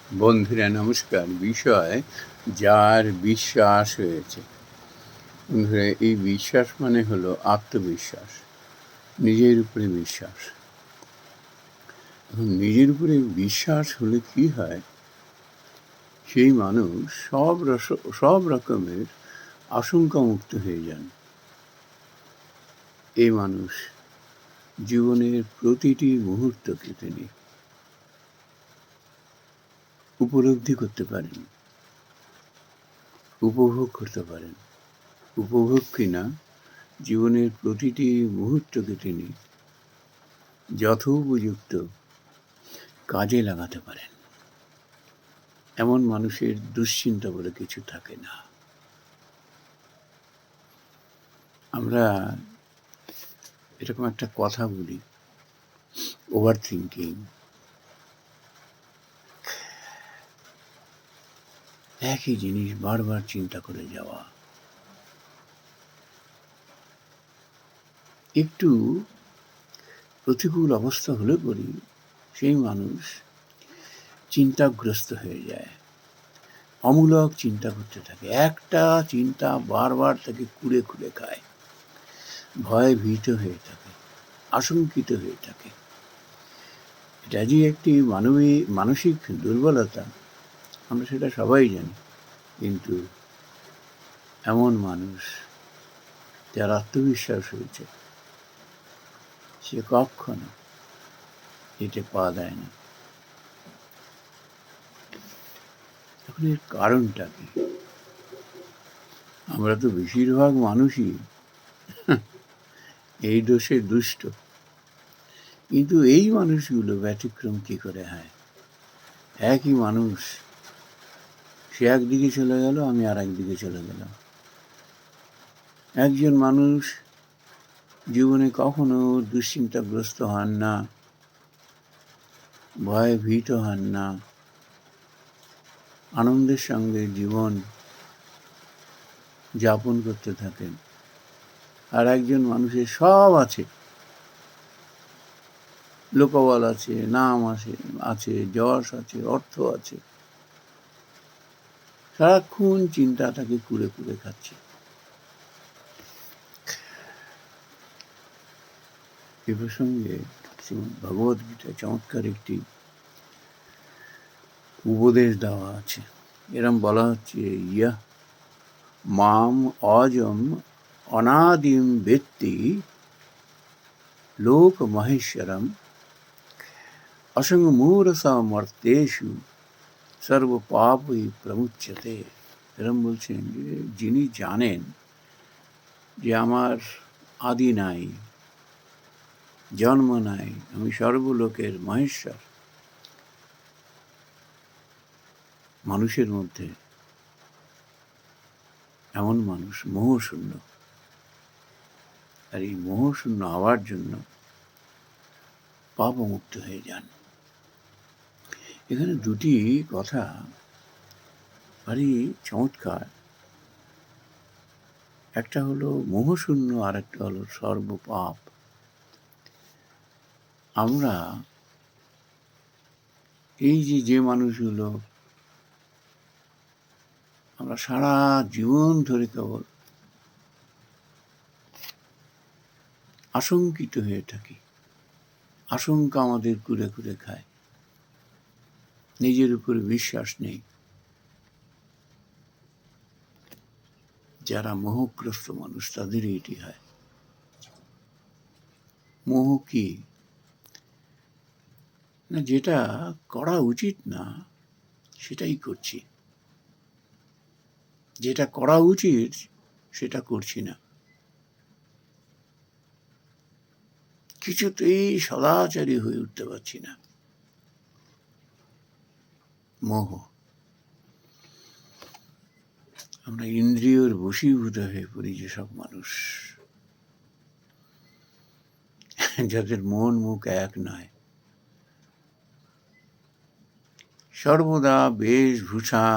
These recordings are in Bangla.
বন্ধুরা নমস্কার। বিষয় যার বিশ্বাস হয়েছে। বন্ধুরা, এই বিশ্বাস মানে হলো আত্মবিশ্বাস, নিজের উপরে বিশ্বাস। এখন নিজের উপরে বিশ্বাস হলে কি হয়, সেই মানুষ সব রকমের আশঙ্কা মুক্ত হয়ে যান। এই মানুষ জীবনের প্রতিটি মুহূর্তকে তিনি উপলব্ধি করতে পারেন, উপভোগ করতে পারেন। উপভোগ কিনা, জীবনের প্রতিটি মুহূর্তকে তিনি যথোপযুক্ত কাজে লাগাতে পারেন। এমন মানুষের দুশ্চিন্তা বলে কিছু থাকে না। আমরা এরকম একটা কথা বলি, ওভার থিঙ্কিং। একই জিনিস বারবার চিন্তা করে যাওয়া। একটু প্রতিকূল অবস্থা হলে পরে সেই মানুষ চিন্তাগ্রস্ত হয়ে যায়, অমূলক চিন্তা করতে থাকে। একটা চিন্তা বারবার তাকে কুড়ে কুড়ে খায়, ভয়ে ভীত হয়ে থাকে, আশঙ্কিত হয়ে থাকে। এটা যে একটি মানসিক দুর্বলতা, আমরা সেটা সবাই জানি। কিন্তু এমন মানুষ যার আত্মবিশ্বাস হয়েছে, সে কখনো এতে পা দেয় না। এখন এর কারণটা কি? আমরা তো বেশিরভাগ মানুষই এই দোষে দুষ্ট। কিন্তু এই মানুষগুলো ব্যতিক্রম কি করে হয়? একই মানুষ, সে একদিকে চলে গেল, আমি আর একদিকে চলে গেলাম। একজন মানুষ জীবনে কখনো দুশ্চিন্তাগ্রস্ত হন না, ভয়ে ভীত হন না, আনন্দের সঙ্গে জীবন যাপন করতে থাকেন। আর একজন মানুষের সব আছে, লোকবল আছে, নাম আছে, যশ আছে, অর্থ আছে, সারাক্ষণ চিন্তা তাকে কুড়ে কুড়ে খাচ্ছে। এ প্রসঙ্গে ভগবদ গীতায় চমৎকার একটি উপদেশ দেওয়া আছে। এরম বলা হচ্ছে, ইয়া মাম অজম অনাদিম বেত্তি লোক মহেশ্বরম অসংমূরসা মর্তেষু সর্ব পাপই প্রমুচ্যতে। এরম বলছেন যে যিনি জানেন যে আমার আদি নাই, জন্ম নাই, আমি সর্বলোকের মহেশ্বর, মানুষের মধ্যে এমন মানুষ মোহশূন্য। আর এই মোহশূন্য হওয়ার জন্য পাপমুক্ত হয়ে যান। এখানে দুটি কথা ভারী চমৎকার। একটা হলো মোহশূন্য, আর একটা হলো সর্বপাপ। আমরা এই যে মানুষগুলো, আমরা সারা জীবন ধরে কেবল আশঙ্কিত হয়ে থাকি, আশঙ্কা আমাদের কুড়ে কুড়ে খায়, নিজের উপরে বিশ্বাস নেই। যারা মোহগ্রস্ত মানুষ, তাদের এটি হয়। মোহ কি না, যেটা করা উচিত না সেটাই করছি, যেটা করা উচিত সেটা করছি না, কিছুতেই সদাচারী হয়ে উঠতে পারছি না। মোহ। আমরা ইন্দ্রিয়র বশীভূত হয়ে পড়ি যেসব মানুষ, যাদের মন মুখ এক নয়, সর্বদা বেশভূষা,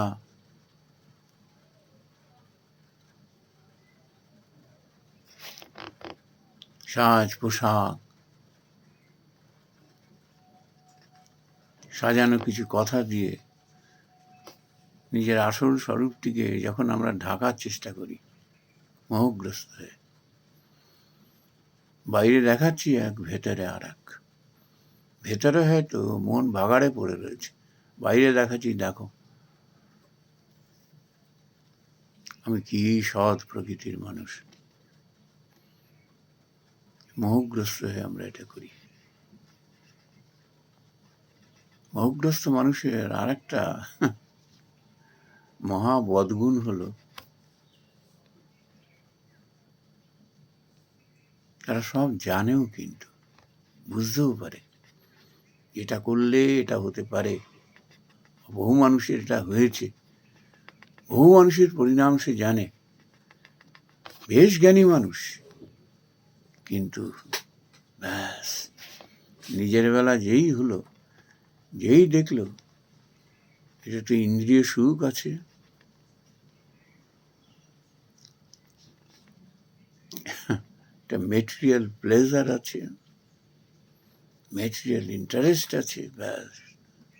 সাজ পোশাক, সাজানো কিছু কথা দিয়ে নিজের আসল স্বরূপটিকে যখন আমরা ঢাকার চেষ্টা করি মোহগ্রস্ত হয়ে, বাইরে দেখাচ্ছি এক, ভেতরে আর এক। ভেতরে হয়তো মন ভাগাড়ে পড়ে রয়েছে, বাইরে দেখাচ্ছি দেখো আমি কি সৎ প্রকৃতির মানুষ। মোহগ্রস্ত হয়ে আমরা এটা করি। মোহগ্রস্ত মানুষের আর একটা মহা বদগুণ হলো তারা সব জানেও, কিন্তু বুঝতেও পারে এটা করলে এটা হতে পারে। বহু মানুষের এটা হয়েছে, বহু মানুষের পরিণাম সে জানে, বেশ জ্ঞানী মানুষ, কিন্তু ব্যাস নিজের বেলা যেই হলো, যেই দেখলো এটা তো ইন্দ্রিয় সুখ আছে, একটা মেটেরিয়াল প্লেজার আছে, মেটেরিয়াল ইন্টারেস্ট আছে, ব্যাস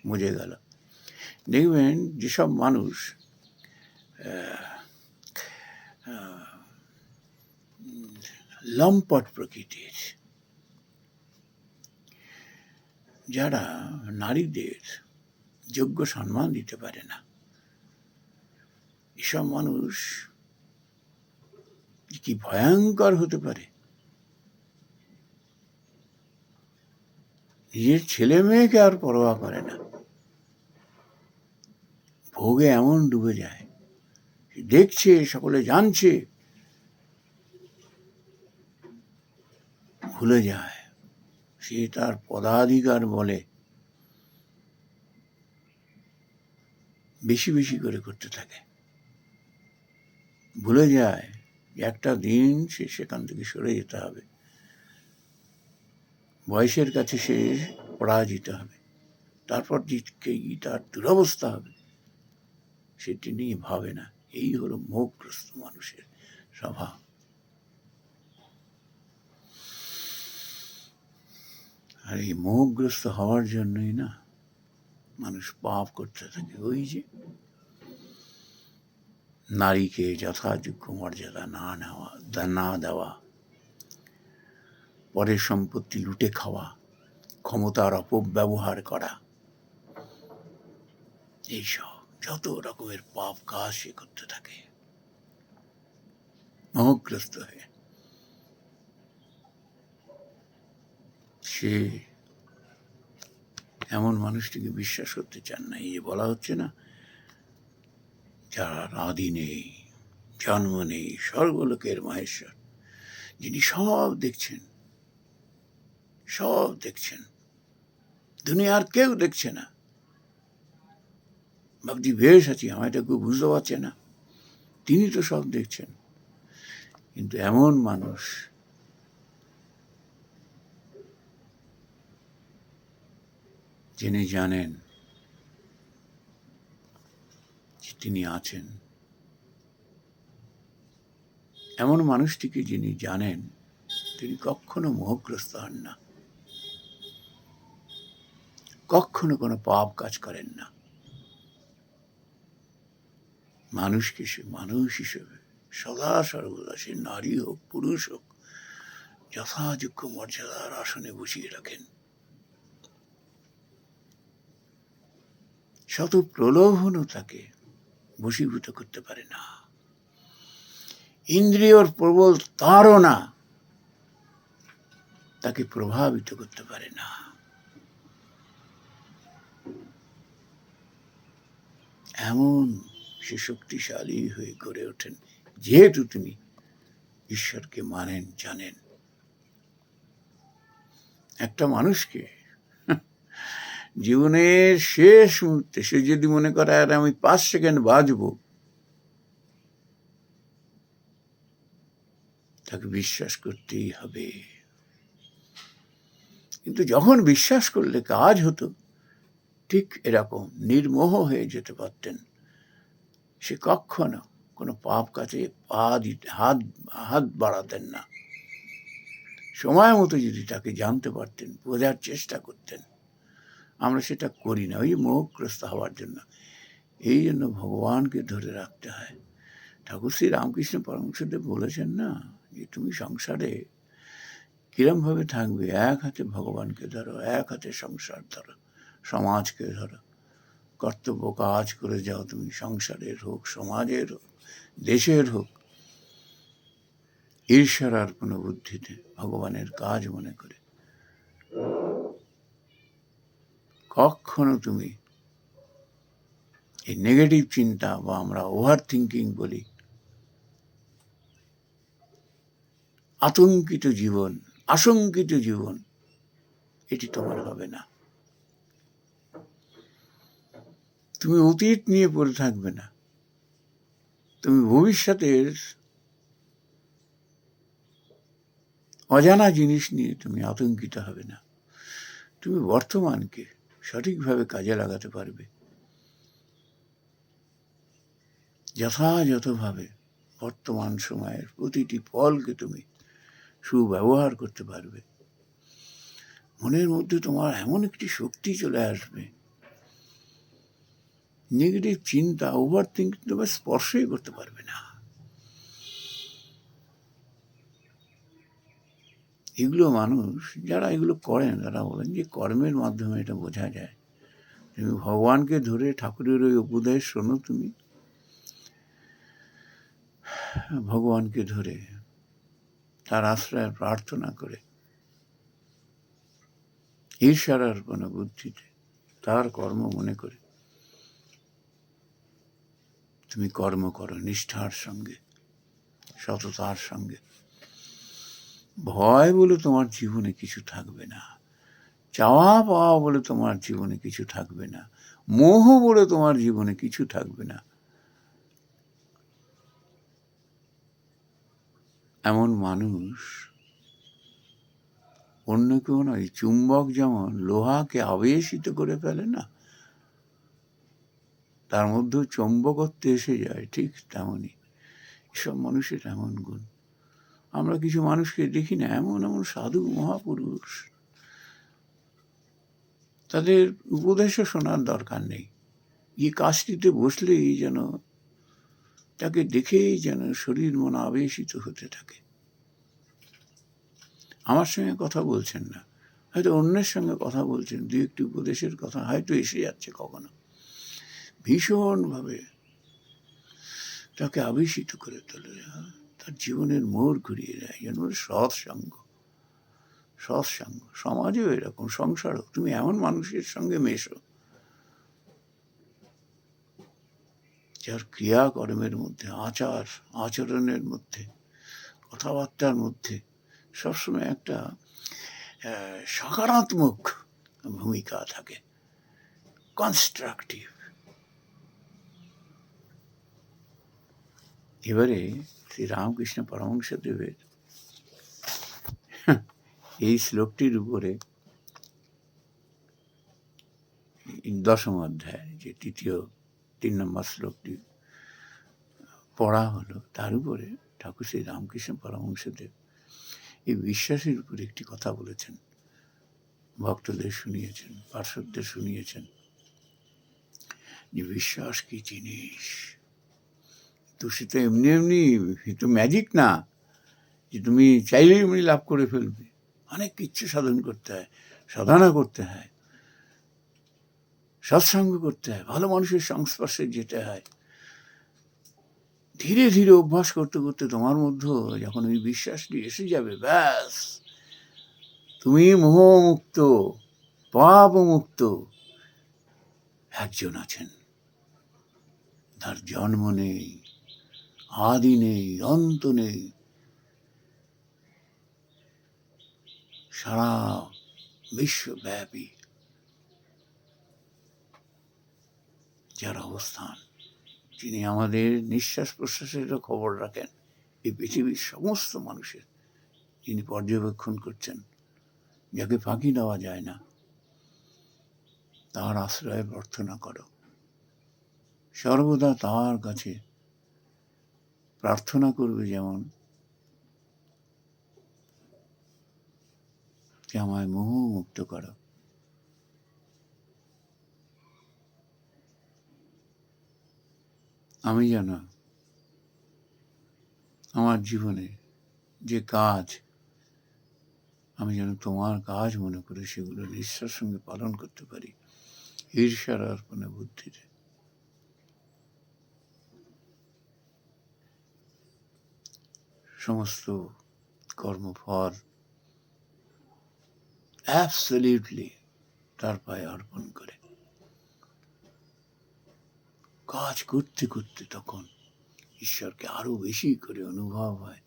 মজে গেল। দেখবেন যেসব মানুষ লম্পট প্রকৃতির, যারা নারীদের যোগ্য সম্মান দিতে পারে না, এসব মানুষ কি ভয়ঙ্কর হতে পারে। নিজের ছেলে মেয়েকে আর পরোয়া করে না, ভোগে এমন ডুবে যায়, দেখছে সকলে জানছে, ভুলে যায় সে তার পদাধিকার বলে বেশি বেশি করে করতে থাকে, ভুলে যায় যে একটা দিন সে সেখান থেকে সরে যেতে হবে, বয়সের কাছে সে পরাজিত হবে, তারপর তার দুরবস্থা হবে, সেটি নিয়ে ভাবে না। এই হলো মোহগ্রস্ত মানুষের স্বভাব। আর এই মোহগ্রস্ত হওয়ার জন্যই না মানুষ পাপ করতে থাকে। ওই যে নারীকে যথাযোগ্য মর্যাদা না দেওয়া, পরের সম্পত্তি লুটে খাওয়া, ক্ষমতার অপব্যবহার করা, এইসব যত রকমের পাপ কাজ সে করতে থাকে মোহগ্রস্ত হয়ে। সে এমন মানুষটিকে বিশ্বাস করতে চান না। এই যে বলা হচ্ছে না, যার আদি নেই, জন্ম নেই, সর্বলোকের মহেশ্বর, যিনি সব দেখছেন, সব দেখছেন, দুনিয়ার কেউ দেখছে না। ভাবছি বেশ আছি, আমার এটা কেউ বুঝতে পারছে না, তিনি তো সব দেখছেন। কিন্তু এমন মানুষ যিনি জানেন যে তিনি আছেন, এমন মানুষটিকে যিনি জানেন, তিনি কখনো মোহগ্রস্ত হন না, কখনো কোনো পাপ কাজ করেন না। মানুষকে সে মানুষ হিসেবে সদা সর্বদা, সে নারী হোক পুরুষ হোক, যথাযোগ্য মর্যাদার আসনে বসিয়ে রাখেন। শত প্রলোভনও তাকে বশীভূত করতে পারে না, ইন্দ্রিয়র প্রবল তাড়না তাকে প্রভাবিত করতে পারে না। এমন সে শক্তিশালী হয়ে গড়ে ওঠেন, যেহেতু তিনি ঈশ্বরকে মানেন, জানেন। একটা মানুষকে জীবনের শেষ মুহূর্তে সে যদি মনে করে আর আমি 5 সেকেন্ড বাঁচব, তাকে বিশ্বাস করতেই হবে। কিন্তু যখন বিশ্বাস করলে কাজ হতো, ঠিক এরকম নির্মোহ হয়ে যেতে পারতেন। সে কখনো কোনো পাপ কাজে হাত বাড়াতেন না। সময় মতো যদি তাকে জানতে পারতেন, বোঝার চেষ্টা করতেন। আমরা সেটা করি না, ওই মোহগ্রস্ত হওয়ার জন্য। এই জন্য ভগবানকে ধরে রাখতে হয়। ঠাকুর শ্রী রামকৃষ্ণ পরমহংসদেব বলেছেন না, যে তুমি সংসারে কিরমভাবে থাকবে, এক হাতে ভগবানকে ধরো, এক হাতে সংসার ধরো, সমাজকে ধরো, কর্তব্য কাজ করে যাও তুমি, সংসারের হোক, সমাজের হোক, দেশের হোক, ঈশ্বর অর্পণ বুদ্ধিতে ভগবানের কাজ মনে করে। কখনো তুমি এই নেগেটিভ চিন্তা, বা আমরা ওভার থিঙ্কিং বলি, আতঙ্কিত জীবন, আশঙ্কিত জীবন, এটি তোমার হবে না। তুমি অতীত নিয়ে পড়ে থাকবে না, তুমি ভবিষ্যতের অজানা জিনিস নিয়ে তুমি আতঙ্কিত হবে না। তুমি বর্তমানকে সঠিকভাবে কাজে লাগাতে পারবে, যথাযথভাবে বর্তমান সময়ের প্রতিটি ফলকে তুমি সুব্যবহার করতে পারবে। মনের মধ্যে তোমার এমন একটি শক্তি চলে আসবে, নেগেটিভ চিন্তা, ওভার থিঙ্কিং তোমার স্পর্শই করতে পারবে না। এগুলো মানুষ যারা এগুলো করেন, তারা বলেন যে কর্মের মাধ্যমে এটা বোঝা যায়। তুমি ভগবানকে ধরে ঠাকুরের ওই উপদেশ শোনো, তুমি ভগবানকে ধরে তার আশ্রয় প্রার্থনা করে ঈশ্বর অর্পণ বুদ্ধিতে তার কর্ম মনে করে তুমি কর্ম করো নিষ্ঠার সঙ্গে, সততার সঙ্গে। ভয় বলে তোমার জীবনে কিছু থাকবে না, চাওয়া পাওয়া বলে তোমার জীবনে কিছু থাকবে না, মোহ বলে তোমার জীবনে কিছু থাকবে না। এমন মানুষ অন্য কেউ নয়, চুম্বক যেমন লোহাকে আবেশিত করে ফেলে না, তার মধ্যেও চৌম্বকত্ব এসে যায়, ঠিক তেমনই এসব মানুষের এমন গুণ। আমরা কিছু মানুষকে দেখি না, এমন এমন সাধু মহাপুরুষ, তাদের উপদেশও শোনার দরকার নেই, এই কাজটিতে বসলেই যেন তাকে দেখেই যেন শরীর মন আবেশিত হতে থাকে। আমার সঙ্গে কথা বলছেন না, হয়তো অন্যের সঙ্গে কথা বলছেন, দু একটি উপদেশের কথা হয়তো এসে যাচ্ছে কখনো, ভীষণভাবে তাকে আবেশিত করে তোলে, তার জীবনের মোড় ঘুরিয়ে দেয়। যেন সৎসঙ্গ, সৎসঙ্গ সমাজেও এরকম, সংসারও তুমি এমন মানুষের সঙ্গে মেশো যার ক্রিয়াকর্মের মধ্যে, আচার আচরণের মধ্যে, কথাবার্তার মধ্যে সবসময় একটা সকারাত্মক ভূমিকা থাকে, কনস্ট্রাকটিভ। এবারে শ্রী রামকৃষ্ণ পরমহংসদেবের এই শ্লোকটির উপরে 10ম অধ্যায়, যে তৃতীয় 3 নম্বর শ্লোকটি পড়া হলো, তার উপরে ঠাকুর শ্রী রামকৃষ্ণ পরমহংসদেব এই বিশ্বাসের উপরে একটি কথা বলেছেন, ভক্তদের শুনিয়েছেন, পার্শ্বদের শুনিয়েছেন, যে বিশ্বাস কি জিনিস। তো সে তো এমনি এমনি, তো ম্যাজিক না যে তুমি চাইলেই এমনি লাভ করে ফেলবে। অনেক কিছু সাধন করতে হয়, সাধনা করতে হয়, সৎসঙ্গ করতে হয়, ভালো মানুষের সংস্পর্শে যেতে হয়। ধীরে ধীরে অভ্যাস করতে করতে তোমার মধ্যে যখন ওই বিশ্বাসটি এসে যাবে, ব্যাস তুমি মোহমুক্ত, পাপমুক্ত একজন আছেন। তার জন্ম নেই, আদি নেই, অন্ত নেই, সারা বিশ্বব্যাপী যার অবস্থান, যিনি আমাদের নিঃশ্বাস প্রশ্বাসেরও খবর রাখেন, এই পৃথিবীর সমস্ত মানুষের যিনি পর্যবেক্ষণ করছেন, যাকে ফাঁকি দেওয়া যায় না, তার আশ্রয়ে প্রার্থনা করো। সর্বদা তার কাছে প্রার্থনা করবে, যেমন যে আমায় মোহমুক্ত করো। আমি যেন আমার জীবনে যে কাজ, আমি যেন তোমার কাজ মনে করে সেগুলো নিষ্ঠার সঙ্গে পালন করতে পারি, ঈর্ষার অর্পণে বুদ্ধিতে। সমস্ত কর্মফল অ্যাবসলিউটলি তার পায়ে অর্পণ করে কাজ করতে করতে তখন ঈশ্বরকে আরো বেশি করে অনুভব হয়।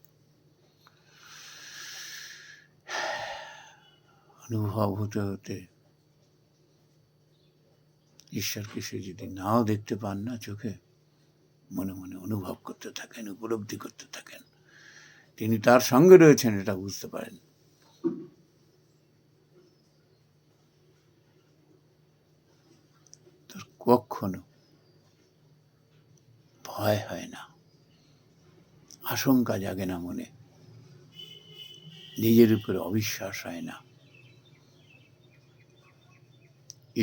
অনুভব হতে হতে ঈশ্বরকে সে যদি নাও দেখতে পান না চোখে, মনে মনে অনুভব করতে থাকেন, উপলব্ধি করতে থাকেন, তিনি তার সঙ্গে রয়েছেন, এটা বুঝতে পারেন। তার কখনো ভয় হয় না, আশঙ্কা জাগে না মনে, নিজের উপরে অবিশ্বাস হয় না।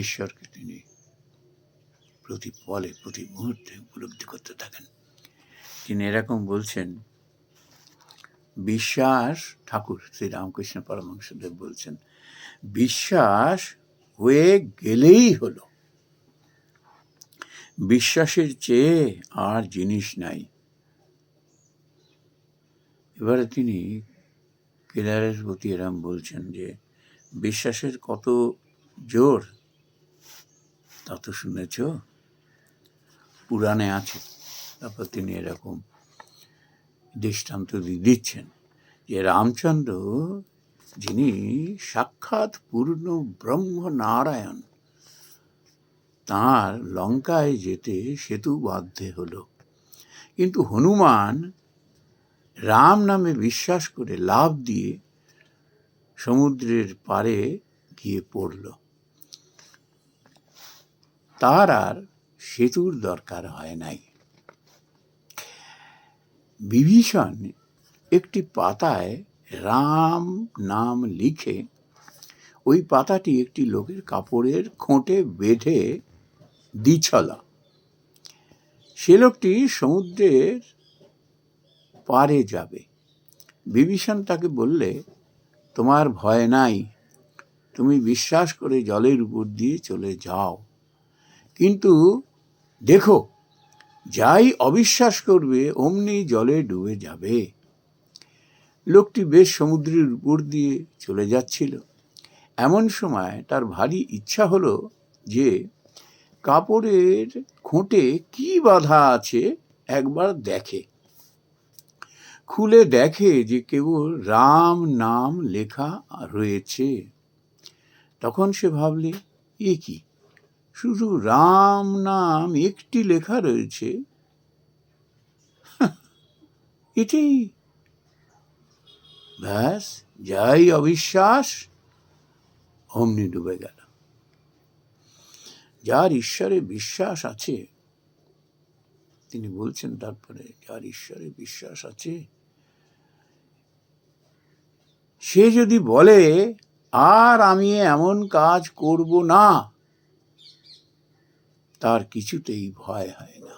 ঈশ্বরকে তিনি প্রতি পলে প্রতি মুহূর্তে উপলব্ধি করতে থাকেন। তিনি এরকম বলছেন, বিশ্বাস, ঠাকুর শ্রী রামকৃষ্ণ পরমহংসদেব বলছেন, বিশ্বাস হয়ে গেলেই হলো, বিশ্বাসের চেয়ে আর জিনিস নাই। এবারে তিনি কেদারের প্রতি এরম বলছেন যে বিশ্বাসের কত জোর তা তো শুনেছ, পুরাণে আছে। তারপর তিনি এরকম দৃষ্টান্ত দিচ্ছেন যে রামচন্দ্র, যিনি সাক্ষাৎ পূর্ণ ব্রহ্ম নারায়ণ, তাঁর লঙ্কায় যেতে সেতু বাধ্যে হলো, কিন্তু হনুমান রাম নামে বিশ্বাস করে লাফ দিয়ে সমুদ্রের পাড়ে গিয়ে পড়ল, তার আর সেতুর দরকার হয় নাই। বিভীষণ একটি পাতায় রাম নাম লিখে ওই পাতাটি একটি লোকের কাপড়ের খোঁটে বেঁধে দিছল। সে লোকটি সমুদ্রের পাড়ে যাবে। বিভীষণ তাকে বললে, তোমার ভয় নাই, তুমি বিশ্বাস করে জলের উপর দিয়ে চলে যাও, কিন্তু দেখো যাই অবিশ্বাস করবে অমনি জলে ডুবে যাবে। লোকটি বেশ সমুদ্রের উপর দিয়ে চলে যাচ্ছিল। এমন সময় তার ভারী ইচ্ছা হলো যে কাপড়ের খোঁটে কি বাঁধা আছে একবার দেখে। খুলে দেখে যে কেবল রাম নাম লেখা রয়েছে। তখন সে ভাবলে, এ কি, শুধু রাম নাম একটি লেখা রয়েছে, এটাই ব্যাস, যাই অবিশ্বাস অমনি ডুবে গেল। যার ঈশ্বরে বিশ্বাস আছে, তিনি বলছেন তারপরে, যার ঈশ্বরে বিশ্বাস আছে সে যদি বলে আর আমি এমন কাজ করব না, তার কিছুতেই ভয় হয় না।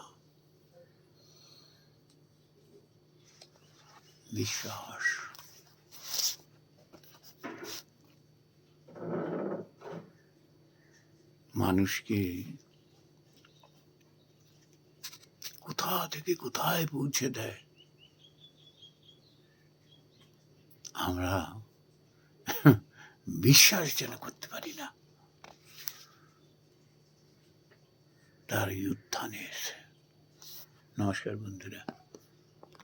বিশ্বাস। মানুষকে কোথা থেকে কোথায় পৌঁছে দেয়। আমরা বিশ্বাস যেন করতে পারি না তার এই উত্থানের। নমস্কার বন্ধুরা।